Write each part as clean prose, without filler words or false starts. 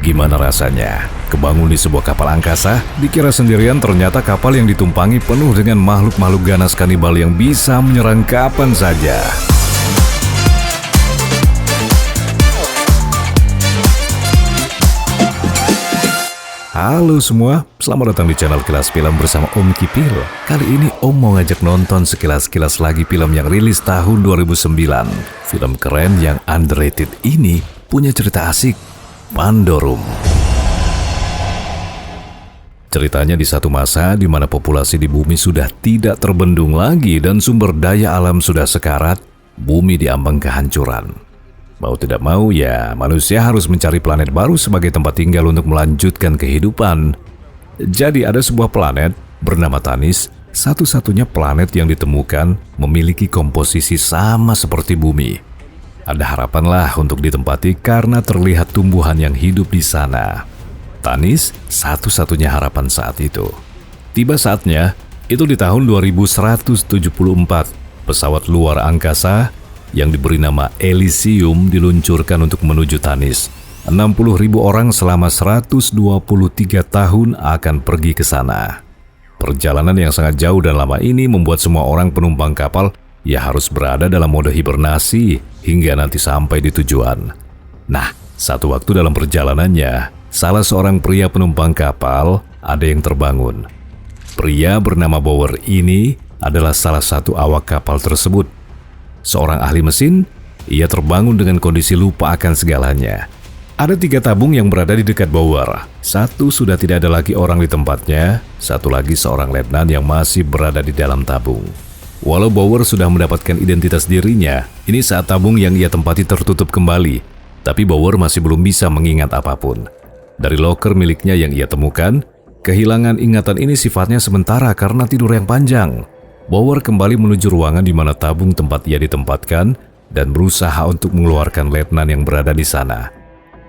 Gimana rasanya? Kebangun di sebuah kapal angkasa, dikira sendirian ternyata kapal yang ditumpangi penuh dengan makhluk-makhluk ganas kanibal yang bisa menyerang kapan saja. Halo semua, selamat datang di channel Kilas Film bersama Om Kipil. Kali ini Om mau ngajak nonton sekilas-kilas lagi film yang rilis tahun 2009. Film keren yang underrated ini punya cerita asik, Pandorum. Ceritanya di satu masa di mana populasi di bumi sudah tidak terbendung lagi dan sumber daya alam sudah sekarat, bumi diambang kehancuran. Mau tidak mau ya, manusia harus mencari planet baru sebagai tempat tinggal untuk melanjutkan kehidupan. Jadi ada sebuah planet bernama Tanis, satu-satunya planet yang ditemukan memiliki komposisi sama seperti bumi. Ada harapanlah untuk ditempati karena terlihat tumbuhan yang hidup di sana. Tanis satu-satunya harapan saat itu. Tiba saatnya, itu di tahun 2174, pesawat luar angkasa yang diberi nama Elysium diluncurkan untuk menuju Tanis. 60.000 orang selama 123 tahun akan pergi ke sana. Perjalanan yang sangat jauh dan lama ini membuat semua orang penumpang kapal harus berada dalam mode hibernasi hingga nanti sampai di tujuan. Nah, satu waktu dalam perjalanannya, salah seorang pria penumpang kapal ada yang terbangun. Pria bernama Bower ini adalah salah satu awak kapal tersebut. Seorang ahli mesin, ia terbangun dengan kondisi lupa akan segalanya. Ada 3 tabung yang berada di dekat Bower. Satu sudah tidak ada lagi orang di tempatnya, satu lagi seorang letnan yang masih berada di dalam tabung. Walau Bower sudah mendapatkan identitas dirinya, ini saat tabung yang ia tempati tertutup kembali. Tapi Bower masih belum bisa mengingat apapun. Dari loker miliknya yang ia temukan, kehilangan ingatan ini sifatnya sementara karena tidur yang panjang. Bower kembali menuju ruangan di mana tabung tempat ia ditempatkan dan berusaha untuk mengeluarkan letnan yang berada di sana.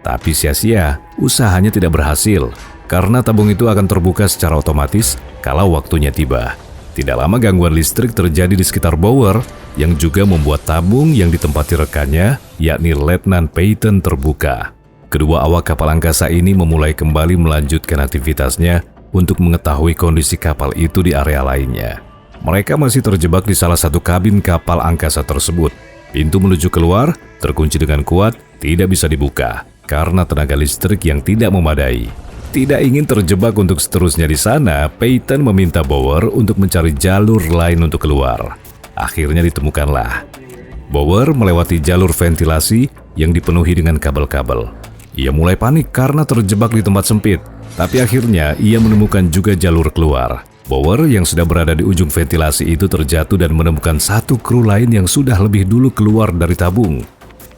Tapi sia-sia, usahanya tidak berhasil karena tabung itu akan terbuka secara otomatis kalau waktunya tiba. Tidak lama gangguan listrik terjadi di sekitar Bower yang juga membuat tabung yang ditempati rekannya, yakni Letnan Peyton, terbuka. Kedua awak kapal angkasa ini memulai kembali melanjutkan aktivitasnya untuk mengetahui kondisi kapal itu di area lainnya. Mereka masih terjebak di salah satu kabin kapal angkasa tersebut. Pintu menuju keluar terkunci dengan kuat, tidak bisa dibuka karena tenaga listrik yang tidak memadai. Tidak ingin terjebak untuk seterusnya di sana, Peyton meminta Bower untuk mencari jalur lain untuk keluar. Akhirnya ditemukanlah. Bower melewati jalur ventilasi yang dipenuhi dengan kabel-kabel. Ia mulai panik karena terjebak di tempat sempit, tapi akhirnya ia menemukan juga jalur keluar. Bower yang sudah berada di ujung ventilasi itu terjatuh dan menemukan satu kru lain yang sudah lebih dulu keluar dari tabung.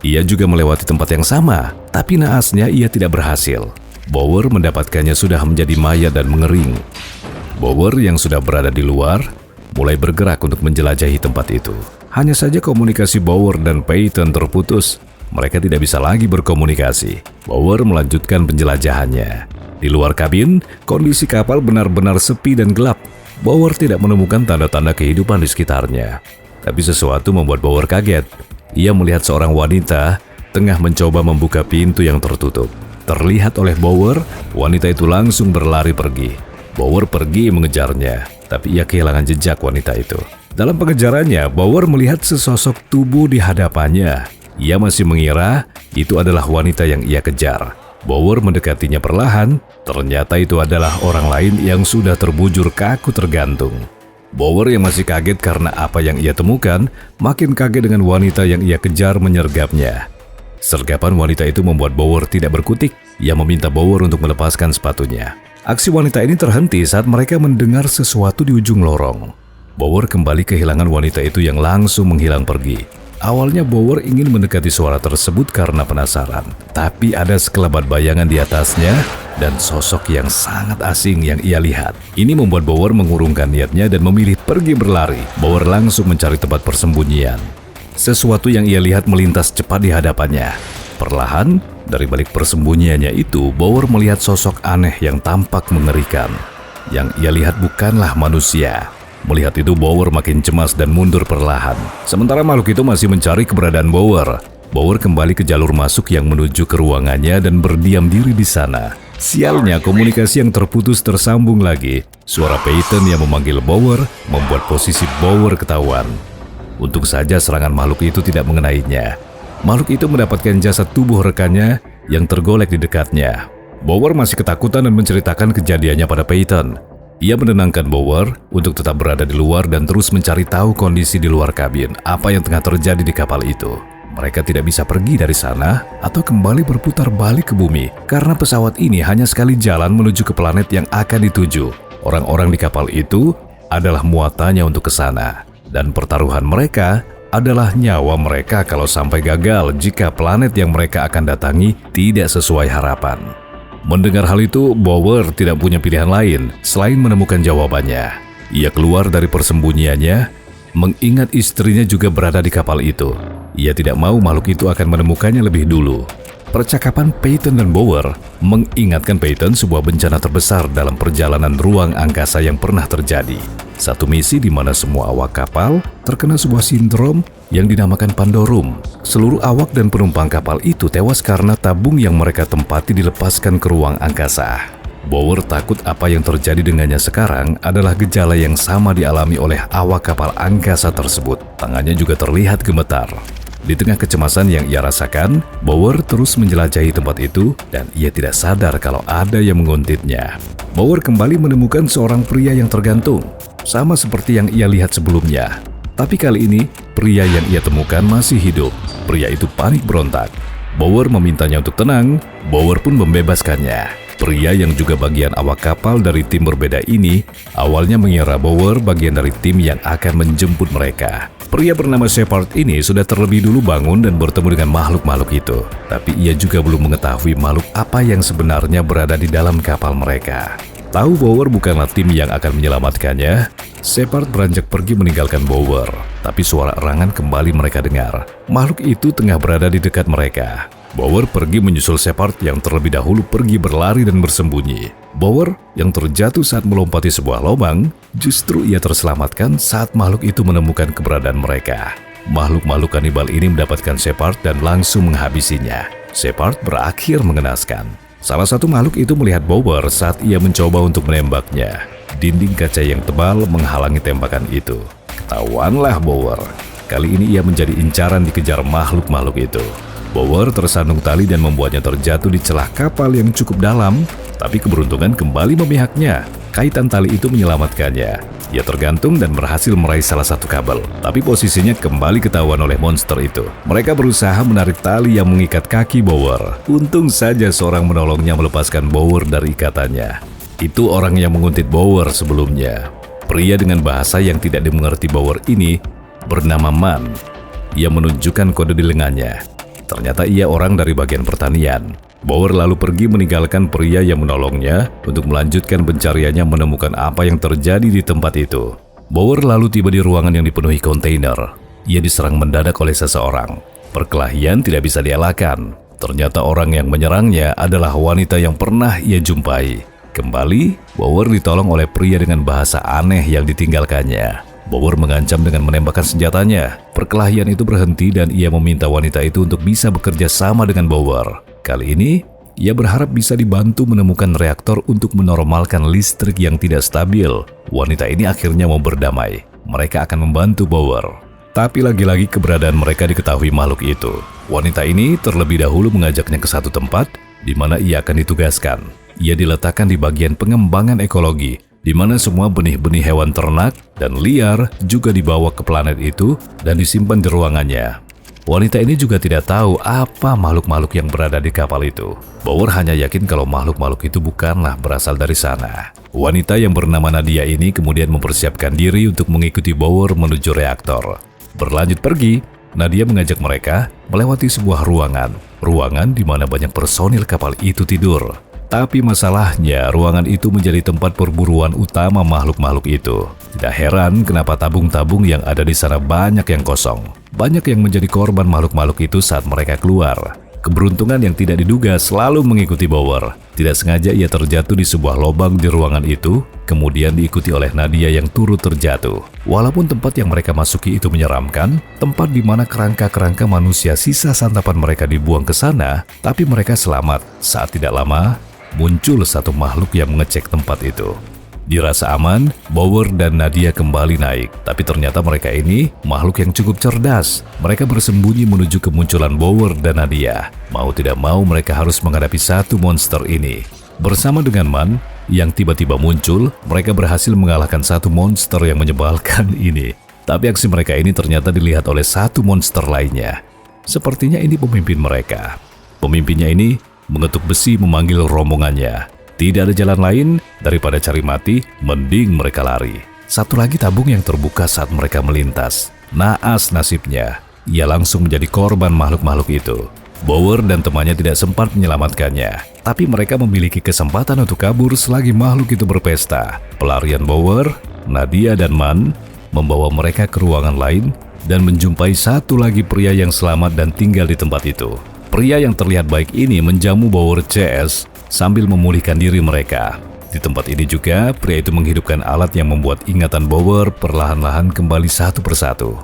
Ia juga melewati tempat yang sama, tapi naasnya ia tidak berhasil. Bower mendapatkannya sudah menjadi mayat dan mengering. Bower yang sudah berada di luar mulai bergerak untuk menjelajahi tempat itu. Hanya saja komunikasi Bower dan Peyton terputus. Mereka tidak bisa lagi berkomunikasi. Bower melanjutkan penjelajahannya. Di luar kabin, kondisi kapal benar-benar sepi dan gelap. Bower tidak menemukan tanda-tanda kehidupan di sekitarnya. Tapi sesuatu membuat Bower kaget. Ia melihat seorang wanita tengah mencoba membuka pintu yang tertutup. Terlihat oleh Bower, wanita itu langsung berlari pergi. Bower pergi mengejarnya, tapi ia kehilangan jejak wanita itu. Dalam pengejarannya, Bower melihat sesosok tubuh di hadapannya. Ia masih mengira itu adalah wanita yang ia kejar. Bower mendekatinya perlahan, ternyata itu adalah orang lain yang sudah terbujur kaku tergantung. Bower yang masih kaget karena apa yang ia temukan, makin kaget dengan wanita yang ia kejar menyergapnya. Sergapan wanita itu membuat Bower tidak berkutik. Ia meminta Bower untuk melepaskan sepatunya. Aksi wanita ini terhenti saat mereka mendengar sesuatu di ujung lorong. Bower kembali kehilangan wanita itu yang langsung menghilang pergi. Awalnya Bower ingin mendekati suara tersebut karena penasaran. Tapi ada sekelebat bayangan di atasnya dan sosok yang sangat asing yang ia lihat. Ini membuat Bower mengurungkan niatnya dan memilih pergi berlari. Bower langsung mencari tempat persembunyian. Sesuatu yang ia lihat melintas cepat di hadapannya. Perlahan, dari balik persembunyiannya itu, Bower melihat sosok aneh yang tampak mengerikan. Yang ia lihat bukanlah manusia. Melihat itu, Bower makin cemas dan mundur perlahan. Sementara makhluk itu masih mencari keberadaan Bower. Bauer kembali ke jalur masuk yang menuju ke ruangannya dan berdiam diri di sana. Sialnya, komunikasi yang terputus tersambung lagi. Suara Peyton yang memanggil Bauer membuat posisi Bauer ketahuan. Untung saja serangan makhluk itu tidak mengenainya. Makhluk itu mendapatkan jasad tubuh rekannya yang tergolek di dekatnya. Bauer masih ketakutan dan menceritakan kejadiannya pada Peyton. Ia menenangkan Bauer untuk tetap berada di luar dan terus mencari tahu kondisi di luar kabin, apa yang tengah terjadi di kapal itu. Mereka tidak bisa pergi dari sana atau kembali berputar balik ke bumi karena pesawat ini hanya sekali jalan menuju ke planet yang akan dituju. Orang-orang di kapal itu adalah muatannya untuk ke sana, dan pertaruhan mereka adalah nyawa mereka kalau sampai gagal jika planet yang mereka akan datangi tidak sesuai harapan. Mendengar hal itu, Bauer tidak punya pilihan lain selain menemukan jawabannya. Ia keluar dari persembunyiannya, mengingat istrinya juga berada di kapal itu. Ia tidak mau makhluk itu akan menemukannya lebih dulu. Percakapan Peyton dan Bauer mengingatkan Peyton sebuah bencana terbesar dalam perjalanan ruang angkasa yang pernah terjadi. Satu misi di mana semua awak kapal terkena sebuah sindrom yang dinamakan Pandorum. Seluruh awak dan penumpang kapal itu tewas karena tabung yang mereka tempati dilepaskan ke ruang angkasa. Bauer takut apa yang terjadi dengannya sekarang adalah gejala yang sama dialami oleh awak kapal angkasa tersebut. Tangannya juga terlihat gemetar. Di tengah kecemasan yang ia rasakan, Bauer terus menjelajahi tempat itu dan ia tidak sadar kalau ada yang menguntitnya. Bauer kembali menemukan seorang pria yang tergantung, sama seperti yang ia lihat sebelumnya. Tapi kali ini, pria yang ia temukan masih hidup. Pria itu panik berontak. Bauer memintanya untuk tenang, Bauer pun membebaskannya. Pria yang juga bagian awak kapal dari tim berbeda ini awalnya mengira Bauer bagian dari tim yang akan menjemput mereka. Pria bernama Shepard ini sudah terlebih dulu bangun dan bertemu dengan makhluk-makhluk itu. Tapi ia juga belum mengetahui makhluk apa yang sebenarnya berada di dalam kapal mereka. Tahu Bauer bukanlah tim yang akan menyelamatkannya, Shepard beranjak pergi meninggalkan Bauer. Tapi suara erangan kembali mereka dengar. Makhluk itu tengah berada di dekat mereka. Bauer pergi menyusul Shepard yang terlebih dahulu pergi berlari dan bersembunyi. Bauer yang terjatuh saat melompati sebuah lubang, justru ia terselamatkan saat makhluk itu menemukan keberadaan mereka. Makhluk-makhluk kanibal ini mendapatkan Shepard dan langsung menghabisinya. Shepard berakhir mengenaskan. Salah satu makhluk itu melihat Bauer saat ia mencoba untuk menembaknya. Dinding kaca yang tebal menghalangi tembakan itu. Ketahuanlah Bauer. Kali ini ia menjadi incaran dikejar makhluk-makhluk itu. Bauer tersandung tali dan membuatnya terjatuh di celah kapal yang cukup dalam, tapi keberuntungan kembali memihaknya. Kaitan tali itu menyelamatkannya. Ia tergantung dan berhasil meraih salah satu kabel, tapi posisinya kembali ketahuan oleh monster itu. Mereka berusaha menarik tali yang mengikat kaki Bauer. Untung saja seorang menolongnya melepaskan Bauer dari ikatannya. Itu orang yang menguntit Bauer sebelumnya. Pria dengan bahasa yang tidak dimengerti Bauer ini bernama Man. Ia menunjukkan kode di lengannya. Ternyata ia orang dari bagian pertanian. Bauer lalu pergi meninggalkan pria yang menolongnya untuk melanjutkan pencariannya menemukan apa yang terjadi di tempat itu. Bauer lalu tiba di ruangan yang dipenuhi kontainer. Ia diserang mendadak oleh seseorang. Perkelahian tidak bisa dielakkan. Ternyata orang yang menyerangnya adalah wanita yang pernah ia jumpai. Kembali, Bauer ditolong oleh pria dengan bahasa aneh yang ditinggalkannya. Bauer mengancam dengan menembakkan senjatanya. Perkelahian itu berhenti dan ia meminta wanita itu untuk bisa bekerja sama dengan Bauer. Kali ini, ia berharap bisa dibantu menemukan reaktor untuk menormalkan listrik yang tidak stabil. Wanita ini akhirnya mau berdamai. Mereka akan membantu Bauer. Tapi lagi-lagi keberadaan mereka diketahui makhluk itu. Wanita ini terlebih dahulu mengajaknya ke satu tempat di mana ia akan ditugaskan. Ia diletakkan di bagian pengembangan ekologi, di mana semua benih-benih hewan ternak dan liar juga dibawa ke planet itu dan disimpan di ruangannya. Wanita ini juga tidak tahu apa makhluk-makhluk yang berada di kapal itu. Bauer hanya yakin kalau makhluk-makhluk itu bukanlah berasal dari sana. Wanita yang bernama Nadia ini kemudian mempersiapkan diri untuk mengikuti Bauer menuju reaktor. Berlanjut pergi, Nadia mengajak mereka melewati sebuah ruangan. Ruangan di mana banyak personil kapal itu tidur. Tapi masalahnya, ruangan itu menjadi tempat perburuan utama makhluk-makhluk itu. Tidak heran kenapa tabung-tabung yang ada di sana banyak yang kosong. Banyak yang menjadi korban makhluk-makhluk itu saat mereka keluar. Keberuntungan yang tidak diduga selalu mengikuti Bower. Tidak sengaja ia terjatuh di sebuah lubang di ruangan itu, kemudian diikuti oleh Nadia yang turut terjatuh. Walaupun tempat yang mereka masuki itu menyeramkan, tempat di mana kerangka-kerangka manusia sisa santapan mereka dibuang ke sana, tapi mereka selamat. Saat tidak lama, muncul satu makhluk yang mengecek tempat itu. Dirasa aman, Bower dan Nadia kembali naik. Tapi ternyata mereka ini makhluk yang cukup cerdas. Mereka bersembunyi menuju kemunculan Bower dan Nadia. Mau tidak mau mereka harus menghadapi satu monster ini. Bersama dengan Man yang tiba-tiba muncul, mereka berhasil mengalahkan satu monster yang menyebalkan ini. Tapi aksi mereka ini ternyata dilihat oleh satu monster lainnya. Sepertinya ini pemimpin mereka. Pemimpinnya ini mengetuk besi memanggil rombongannya. Tidak ada jalan lain daripada cari mati, mending mereka lari. Satu lagi tabung yang terbuka saat mereka melintas. Naas nasibnya, ia langsung menjadi korban makhluk-makhluk itu. Bower dan temannya tidak sempat menyelamatkannya, tapi mereka memiliki kesempatan untuk kabur selagi makhluk itu berpesta. Pelarian Bower, Nadia dan Man membawa mereka ke ruangan lain dan menjumpai satu lagi pria yang selamat dan tinggal di tempat itu. Pria yang terlihat baik ini menjamu Bower CS sambil memulihkan diri mereka. Di tempat ini juga, pria itu menghidupkan alat yang membuat ingatan Bower perlahan-lahan kembali satu persatu.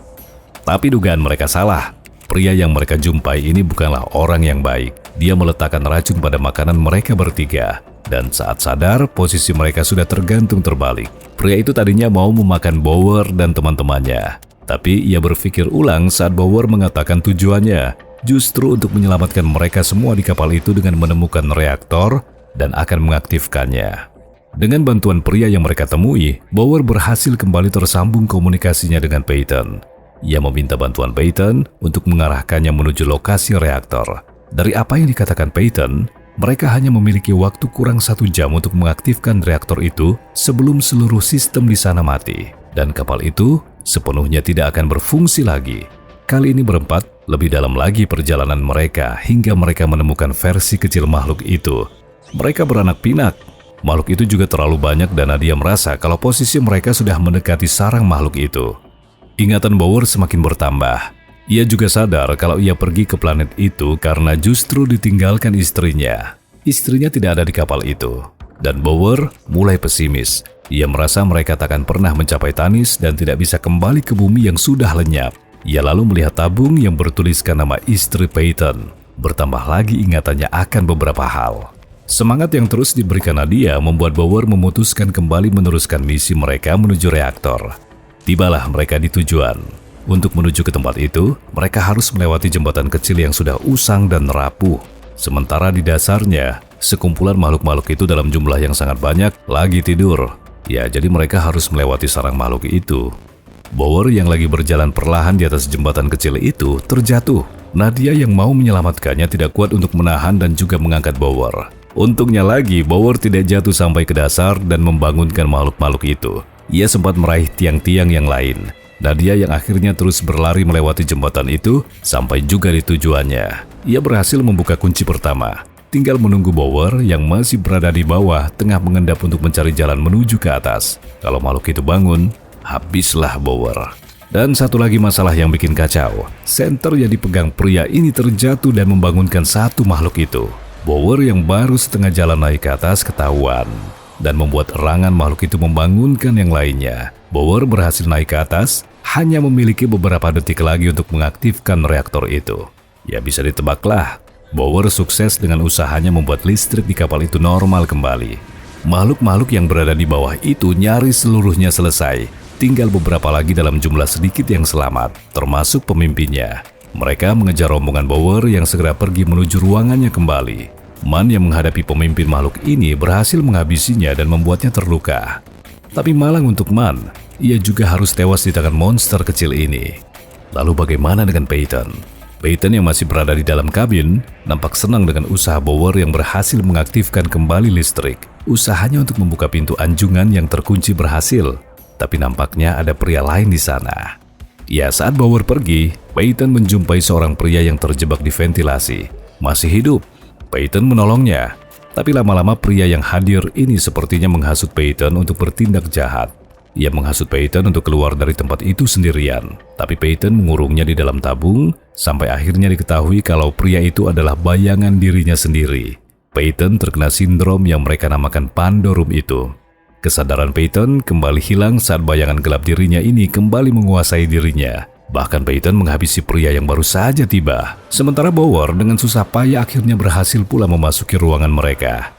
Tapi dugaan mereka salah. Pria yang mereka jumpai ini bukanlah orang yang baik. Dia meletakkan racun pada makanan mereka bertiga. Dan saat sadar, posisi mereka sudah tergantung terbalik. Pria itu tadinya mau memakan Bower dan teman-temannya. Tapi ia berpikir ulang saat Bower mengatakan tujuannya. Justru untuk menyelamatkan mereka semua di kapal itu dengan menemukan reaktor dan akan mengaktifkannya. Dengan bantuan pria yang mereka temui, Bower berhasil kembali tersambung komunikasinya dengan Peyton. Ia meminta bantuan Peyton untuk mengarahkannya menuju lokasi reaktor. Dari apa yang dikatakan Peyton, mereka hanya memiliki waktu kurang 1 jam untuk mengaktifkan reaktor itu sebelum seluruh sistem di sana mati. Dan kapal itu sepenuhnya tidak akan berfungsi lagi. Kali ini berempat, lebih dalam lagi perjalanan mereka hingga mereka menemukan versi kecil makhluk itu. Mereka beranak pinak. Makhluk itu juga terlalu banyak dan Nadia merasa kalau posisi mereka sudah mendekati sarang makhluk itu. Ingatan Bower semakin bertambah. Ia juga sadar kalau ia pergi ke planet itu karena justru ditinggalkan istrinya. Istrinya tidak ada di kapal itu. Dan Bower mulai pesimis. Ia merasa mereka takkan pernah mencapai Tanis dan tidak bisa kembali ke bumi yang sudah lenyap. Ia lalu melihat tabung yang bertuliskan nama istri Peyton. Bertambah lagi ingatannya akan beberapa hal. Semangat yang terus diberikan Nadia membuat Bower memutuskan kembali meneruskan misi mereka menuju reaktor. Tibalah mereka di tujuan. Untuk menuju ke tempat itu, mereka harus melewati jembatan kecil yang sudah usang dan rapuh. Sementara di dasarnya, sekumpulan makhluk-makhluk itu dalam jumlah yang sangat banyak lagi tidur. Ya, jadi mereka harus melewati sarang makhluk itu. Bower yang lagi berjalan perlahan di atas jembatan kecil itu terjatuh. Nadia yang mau menyelamatkannya tidak kuat untuk menahan dan juga mengangkat Bower. Untungnya lagi, Bower tidak jatuh sampai ke dasar dan membangunkan makhluk-makhluk itu. Ia sempat meraih tiang-tiang yang lain. Nadia yang akhirnya terus berlari melewati jembatan itu sampai juga di tujuannya. Ia berhasil membuka kunci pertama. Tinggal menunggu Bower yang masih berada di bawah tengah mengendap untuk mencari jalan menuju ke atas. Kalau makhluk itu bangun, habislah Bower. Dan satu lagi masalah yang bikin kacau. Senter yang dipegang pria ini terjatuh dan membangunkan satu makhluk itu. Bower yang baru setengah jalan naik ke atas ketahuan dan membuat erangan makhluk itu membangunkan yang lainnya. Bower berhasil naik ke atas, hanya memiliki beberapa detik lagi untuk mengaktifkan reaktor itu. Ya bisa ditebaklah, Bower sukses dengan usahanya membuat listrik di kapal itu normal kembali. Makhluk-makhluk yang berada di bawah itu nyaris seluruhnya selesai. Tinggal beberapa lagi dalam jumlah sedikit yang selamat, termasuk pemimpinnya. Mereka mengejar rombongan Bower yang segera pergi menuju ruangannya kembali. Man yang menghadapi pemimpin makhluk ini berhasil menghabisinya dan membuatnya terluka. Tapi malang untuk Man, ia juga harus tewas di tangan monster kecil ini. Lalu bagaimana dengan Peyton? Peyton yang masih berada di dalam kabin nampak senang dengan usaha Bower yang berhasil mengaktifkan kembali listrik. Usahanya untuk membuka pintu anjungan yang terkunci berhasil. Tapi nampaknya ada pria lain di sana. Ya, saat Bower pergi, Peyton menjumpai seorang pria yang terjebak di ventilasi. Masih hidup. Peyton menolongnya. Tapi lama-lama pria yang hadir ini sepertinya menghasut Peyton untuk bertindak jahat. Ia menghasut Peyton untuk keluar dari tempat itu sendirian. Tapi Peyton mengurungnya di dalam tabung sampai akhirnya diketahui kalau pria itu adalah bayangan dirinya sendiri. Peyton terkena sindrom yang mereka namakan Pandorum itu. Kesadaran Peyton kembali hilang saat bayangan gelap dirinya ini kembali menguasai dirinya. Bahkan Peyton menghabisi pria yang baru saja tiba. Sementara Bower dengan susah payah akhirnya berhasil pula memasuki ruangan mereka.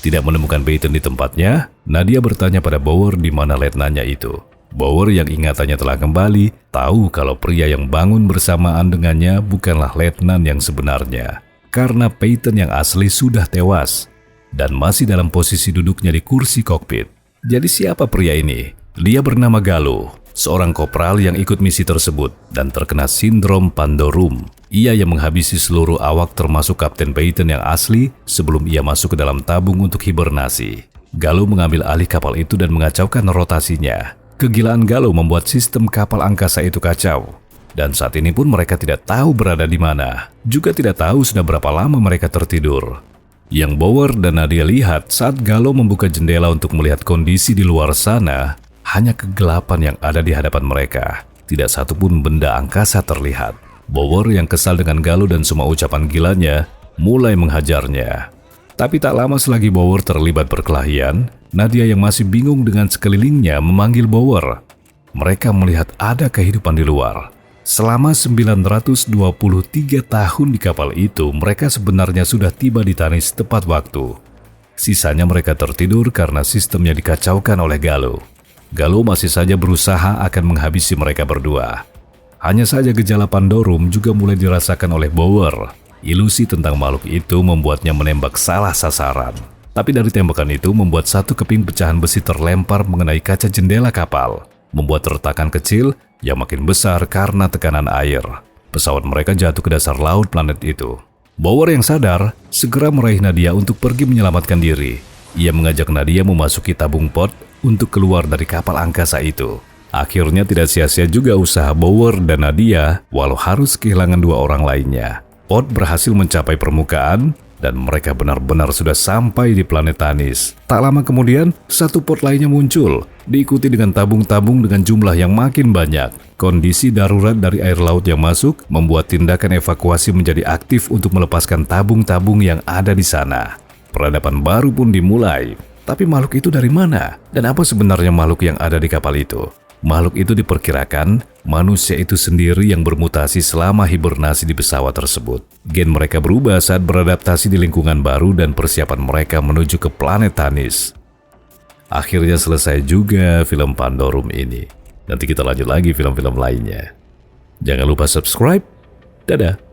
Tidak menemukan Peyton di tempatnya, Nadia bertanya pada Bower di mana letnannya itu. Bower yang ingatannya telah kembali, tahu kalau pria yang bangun bersamaan dengannya bukanlah letnan yang sebenarnya. Karena Peyton yang asli sudah tewas dan masih dalam posisi duduknya di kursi kokpit. Jadi siapa pria ini? Dia bernama Galo, seorang kopral yang ikut misi tersebut dan terkena sindrom Pandorum. Ia yang menghabisi seluruh awak termasuk Kapten Peyton yang asli sebelum ia masuk ke dalam tabung untuk hibernasi. Galo mengambil alih kapal itu dan mengacaukan rotasinya. Kegilaan Galo membuat sistem kapal angkasa itu kacau. Dan saat ini pun mereka tidak tahu berada di mana. Juga tidak tahu sudah berapa lama mereka tertidur. Yang Bower dan Nadia lihat saat Galo membuka jendela untuk melihat kondisi di luar sana, hanya kegelapan yang ada di hadapan mereka. Tidak satupun benda angkasa terlihat. Bower yang kesal dengan Galo dan semua ucapan gilanya mulai menghajarnya. Tapi tak lama selagi Bower terlibat perkelahian, Nadia yang masih bingung dengan sekelilingnya memanggil Bower. Mereka melihat ada kehidupan di luar. Selama 923 tahun di kapal itu, mereka sebenarnya sudah tiba di Tanis tepat waktu. Sisanya mereka tertidur karena sistemnya dikacaukan oleh Galo. Galo masih saja berusaha akan menghabisi mereka berdua. Hanya saja gejala Pandorum juga mulai dirasakan oleh Bower. Ilusi tentang makhluk itu membuatnya menembak salah sasaran. Tapi dari tembakan itu membuat satu keping pecahan besi terlempar mengenai kaca jendela kapal, membuat retakan kecil yang makin besar karena tekanan air. Pesawat mereka jatuh ke dasar laut planet itu. Bower yang sadar segera meraih Nadia untuk pergi menyelamatkan diri. Ia mengajak Nadia memasuki tabung pot untuk keluar dari kapal angkasa itu. Akhirnya tidak sia-sia juga usaha Bower dan Nadia walau harus kehilangan dua orang lainnya. Pod berhasil mencapai permukaan dan mereka benar-benar sudah sampai di planet Tanis. Tak lama kemudian, satu pod lainnya muncul, diikuti dengan tabung-tabung dengan jumlah yang makin banyak. Kondisi darurat dari air laut yang masuk membuat tindakan evakuasi menjadi aktif untuk melepaskan tabung-tabung yang ada di sana. Peradaban baru pun dimulai. Tapi makhluk itu dari mana? Dan apa sebenarnya makhluk yang ada di kapal itu? Makhluk itu diperkirakan manusia itu sendiri yang bermutasi selama hibernasi di pesawat tersebut. Gen mereka berubah saat beradaptasi di lingkungan baru dan persiapan mereka menuju ke planet Tanis. Akhirnya selesai juga film Pandorum ini. Nanti kita lanjut lagi film-film lainnya. Jangan lupa subscribe. Dadah.